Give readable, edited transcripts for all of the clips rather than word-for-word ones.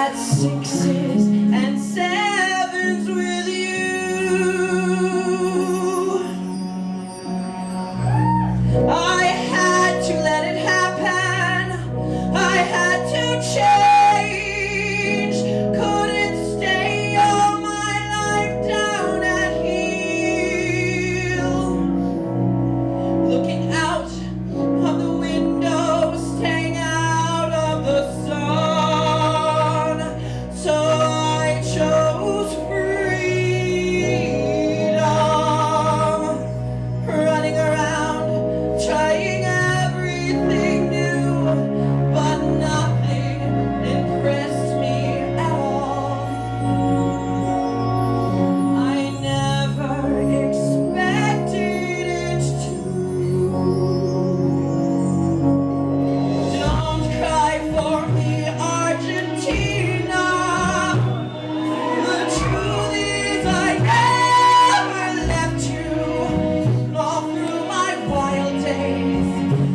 had sixes and sevens with you. I had to let it happen. I had to change. Couldn't stay all my life down at heel. Looking out of the window, staying out of the sun. So I chose freedom, running around, trying everything new, but nothing impressed me at all. I never expected it to. Don't cry for me, Argentina. The truth is I never left you. All through my wild days,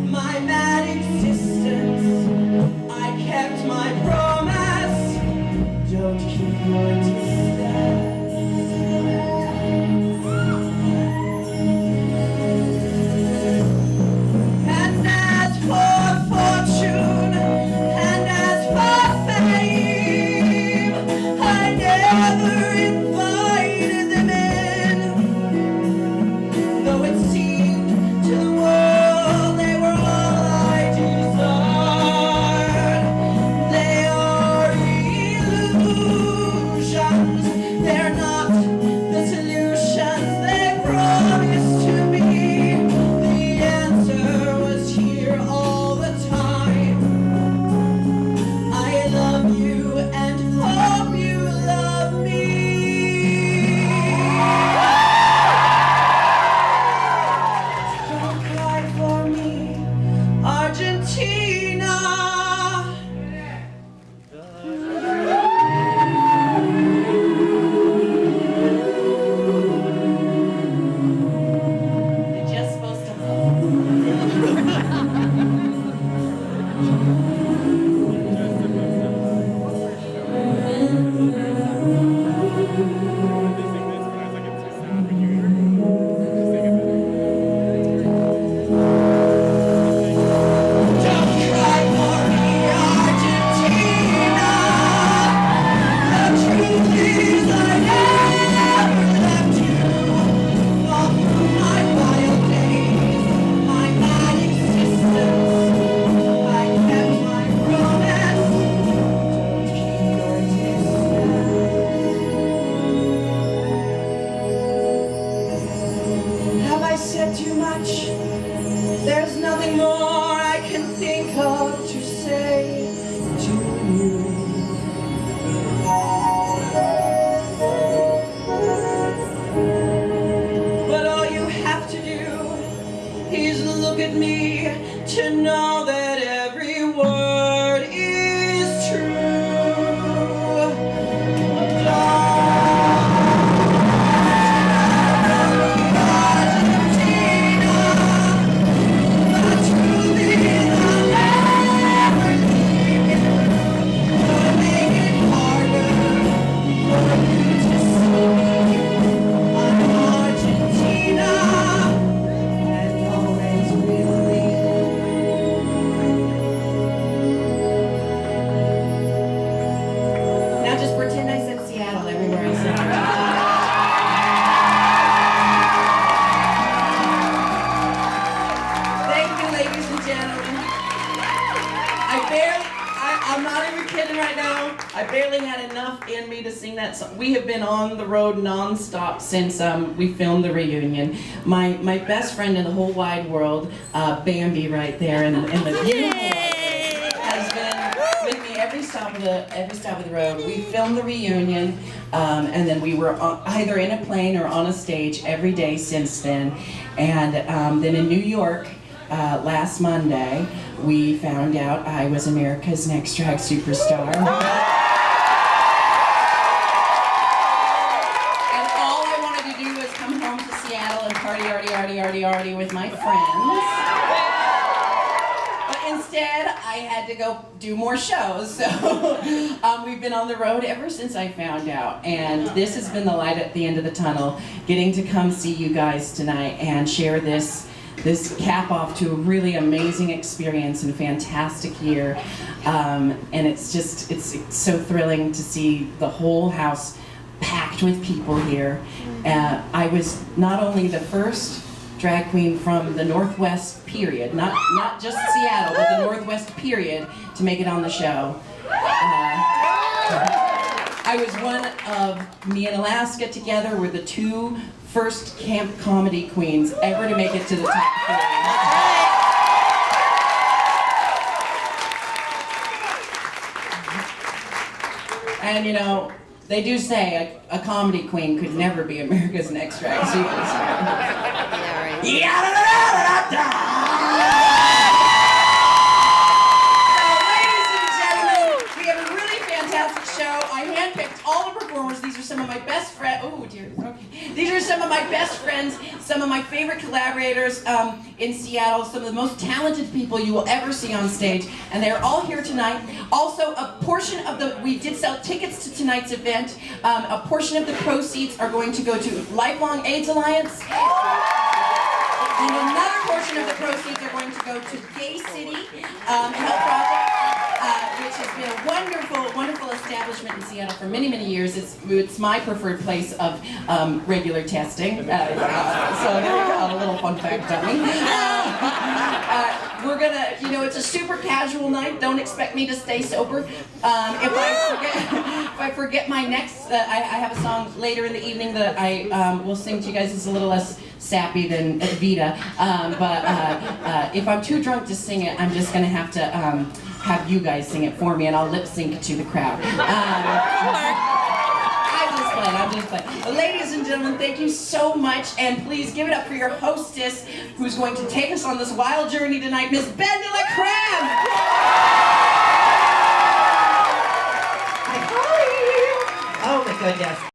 my mad existence, I kept my promise. Don't keep your distance. And as for fortune, and as for fame, I never invited them in. Though it seemed to the world they were all I desired. They are illusions, they're not the solutions they promised to me. The answer was here all the time. I love you and hope you love me. Don't cry for me, Argentina. You're just supposed to love. Don't cry for me, Argentina. The truth is I never left you. All through my wild days, my mad existence, I kept my promise. Don't keep your distance. Have I said too much? There's nothing more I can think of to say to you. But all you have to do is look at me to know that every word is true. Argentina. The truth is I'll never leave you. Gonna make it harder for you to see me. I'm Argentina and always will be. Now just pretend I said Seattle everywhere I said Argentina. Thank you, ladies and gentlemen. I'm not even kidding right now. I barely had enough in me to sing that song. We have been on the road nonstop since we filmed the reunion. My best friend in the whole wide world, Bambi right there in the beautiful has been with me every stop of the road. We filmed the reunion, and then we were either in a plane or on a stage every day since then. And then in New York, last Monday, we found out I was America's Next Drag Superstar. And all I wanted to do was come home to Seattle and party with my friends. But instead, I had to go do more shows. So we've been on the road ever since I found out. And this has been the light at the end of the tunnel, getting to come see you guys tonight and share this cap off to a really amazing experience and fantastic year. And it's so thrilling to see the whole house packed with people here. I was not only the first drag queen from the Northwest period, not just Seattle, but the Northwest period to make it on the show. I was one of, me and Alaska together were the two first camp comedy queens ever to make it to the top 3. And you know, they do say a comedy queen could never be America's Next Drag Superstar. Yeah, right. These are some of my best friends. Oh dear. Okay. These are some of my best friends, some of my favorite collaborators in Seattle, some of the most talented people you will ever see on stage, and they're all here tonight. Also, a portion of we did sell tickets to tonight's event. A portion of the proceeds are going to go to Lifelong AIDS Alliance. And another portion of the proceeds are going to go to Gay City Health Project, which has been a wonderful, wonderful establishment in Seattle for many, many years. It's my preferred place of regular testing. So there you go, a little fun fact about me. We're gonna, you know, it's a super casual night. Don't expect me to stay sober. If I forget my next, I have a song later in the evening that I will sing to you guys. It's a little less sappy than Evita, but if I'm too drunk to sing it, I'm just gonna have to have you guys sing it for me, and I'll lip sync to the crowd. I'm just playing. Ladies and gentlemen, thank you so much, and please give it up for your hostess, who's going to take us on this wild journey tonight, Miss Ben de la Creme. Oh my goodness.